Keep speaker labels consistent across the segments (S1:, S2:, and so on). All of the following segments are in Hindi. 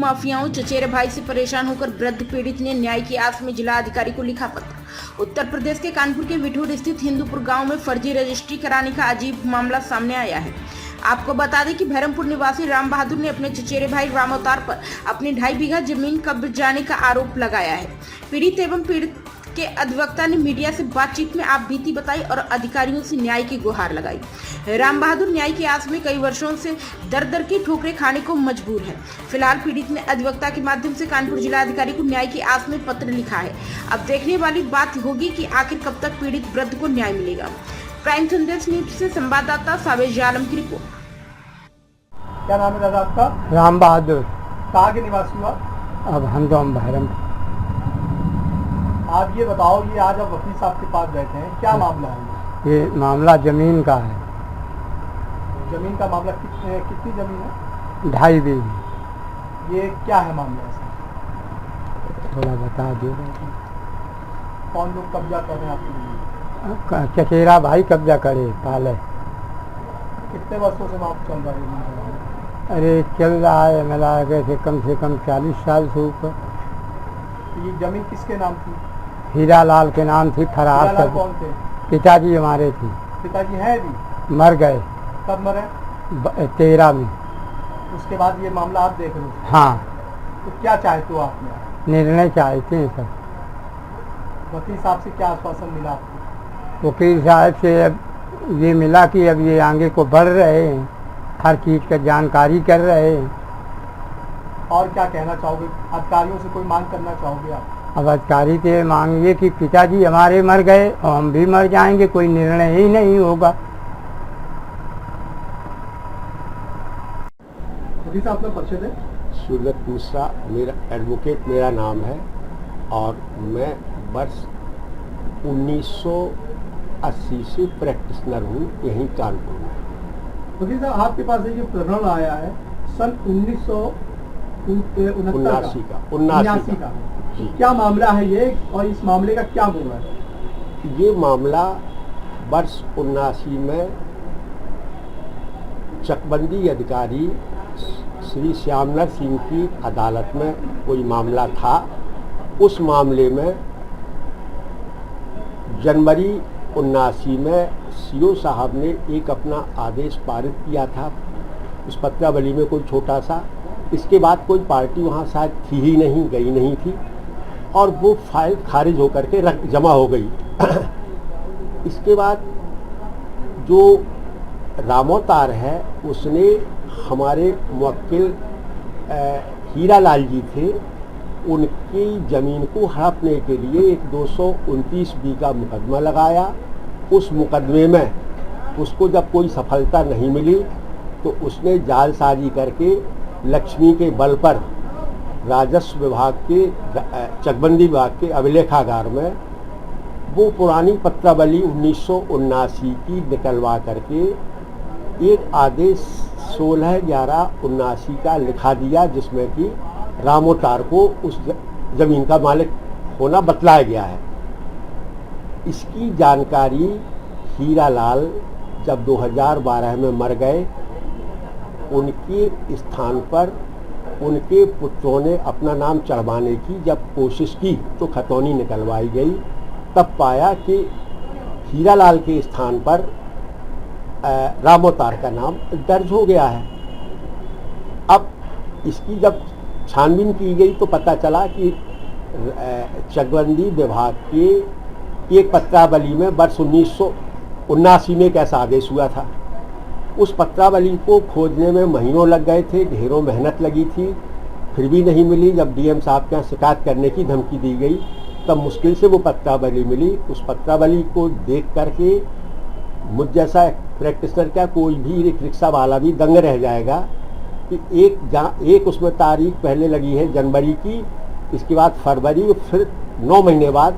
S1: माफियाओं चचेरे भाई से परेशान होकर वृद्ध पीड़ित ने न्याय की आस में जिला अधिकारी को लिखा पत्र। उत्तर प्रदेश के कानपुर के विठूर स्थित हिंदूपुर गांव में फर्जी रजिस्ट्री कराने का अजीब मामला सामने आया है। आपको बता दें कि भैरमपुर निवासी राम बहादुर ने अपने चचेरे भाई राम अवतार पर अपनी 2.5 बीघा जमीन कब्जाने का आरोप लगाया है। पीड़ित एवं पीड़ित के अधिवक्ता ने मीडिया से बातचीत में आप बीती बताई और अधिकारियों से न्याय की गुहार लगाई। राम बहादुर न्याय की आस में कई वर्षों से दर दर की ठोकरें खाने को मजबूर है। फिलहाल पीड़ित ने अधिवक्ता के माध्यम से कानपुर जिला अधिकारी को न्याय की आस में पत्र लिखा है। अब देखने वाली बात होगी कि आखिर कब तक पीड़ित वृद्ध को न्याय मिलेगा। प्राइम संदेश न्यूज से संवाददाता सावेज आलम की रिपोर्ट।
S2: क्या नाम है दादा आपका?
S3: राम बहादुर।
S2: कहाँ के निवासी हुआ?
S3: अब हम तो बहरम।
S2: आप ये बताओ, ये आज आप वकील साहब के पास बैठे हैं, क्या मामला है?
S3: ये मामला जमीन का है।
S2: जमीन का मामला कितनी जमीन है?
S3: 2.5 बीघी।
S2: ये क्या है मामला ऐसा?
S3: थोड़ा बता दो।
S2: कौन लोग कब्जा कर रहे हैं आपकी जमीन?
S3: चचेरा भाई कब्जा करे पहले।
S2: कितने वर्षों से वहाँ चल रहा है?
S3: अरे चल रहा है मिला के कम से कम 40 साल से ऊपर।
S2: ये जमीन किसके नाम थी?
S3: हीरा लाल के नाम थी। फरार
S2: हीरा लाल कौन थे?
S3: पिताजी हमारे थे।
S2: पिताजी हैं अभी?
S3: मर गए।
S2: कब मरे?
S3: 13 में।
S2: उसके बाद ये मामला आप देख रहे हो?
S3: हाँ।
S2: तो क्या चाहते हो आपने?
S3: निर्णय चाहते हैं सर।
S2: वकील साहब से क्या आश्वासन मिला आपको?
S3: वकील साहब से अब ये मिला कि अब ये आगे को बढ़ रहे हैं, हर चीज़ का जानकारी कर रहे हैं।
S2: और क्या कहना चाहोगे? अधिकारियों से कोई मांग करना चाहोगे आप?
S3: अब अधिकारी से मांगिए कि पिताजी हमारे मर गए और हम भी मर जाएंगे, कोई निर्णय ही नहीं होगा।
S2: वकील साहब अपना परिचय दें।
S4: सुलत मिश्रा मेरा एडवोकेट मेरा नाम है और मैं वर्ष 1980 से प्रैक्टिशनर हूँ यहीं कानपुर में।
S2: वकील साहब आपके पास ये प्रकरण आया है सन 1979 का। क्या मामला है ये और इस मामले का क्या गुण है?
S4: ये मामला वर्ष 79 में चकबंदी अधिकारी श्री श्यामनर सिंह की अदालत में कोई मामला था। उस मामले में जनवरी 79 में सीओ साहब ने एक अपना आदेश पारित किया था उस पत्रावली में, कोई छोटा सा। इसके बाद कोई पार्टी वहाँ शायद थी ही नहीं, गई नहीं थी और वो फाइल खारिज होकर के जमा हो गई। इसके बाद जो रामोतार है उसने हमारे मुवक्किल हीरा लाल जी थे, उनकी ज़मीन को हड़पने के लिए एक 229 बीघा मुकदमा लगाया। उस मुकदमे में उसको जब कोई सफलता नहीं मिली तो उसने जालसाजी करके लक्ष्मी के बल पर राजस्व विभाग के चकबंदी विभाग के अभिलेखागार में वो पुरानी पत्रावली 1979 की निकलवा करके एक आदेश 16/11/79 का लिखा दिया, जिसमें कि रामोतार को उस ज़मीन का मालिक होना बतलाया गया है। इसकी जानकारी हीरा लाल जब 2012 में मर गए, उनके स्थान पर उनके पुत्रों ने अपना नाम चढ़वाने की जब कोशिश की तो खतौनी निकलवाई गई। तब पाया कि हीरा लाल के स्थान पर रामोतार का नाम दर्ज हो गया है। अब इसकी जब छानबीन की गई तो पता चला कि चकबंदी विभाग के एक पत्रावली में वर्ष 1979 में एक ऐसा आदेश हुआ था। उस पत्रावली को खोजने में महीनों लग गए थे, ढेरों मेहनत लगी थी, फिर भी नहीं मिली। जब डीएम साहब के यहाँ शिकायत करने की धमकी दी गई तब मुश्किल से वो पत्रावली मिली। उस पत्रावली को देख करके मुझ जैसा प्रैक्टिशनर क्या कोई भी रिक्शा वाला भी दंग रह जाएगा कि एक उसमें तारीख पहले लगी है जनवरी की, इसके बाद फरवरी, फिर 9 महीने बाद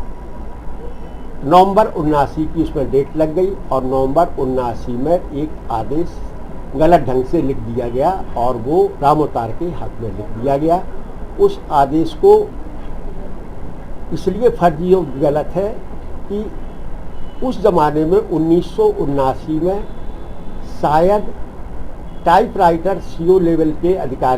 S4: नवंबर 79 की उसमें डेट लग गई और नवंबर 79 में एक आदेश गलत ढंग से लिख दिया गया और वो रामोतार के हक में लिख दिया गया। उस आदेश को इसलिए फर्जी और गलत है कि उस ज़माने में 1979 में शायद टाइपराइटर सीओ लेवल के अधिकारी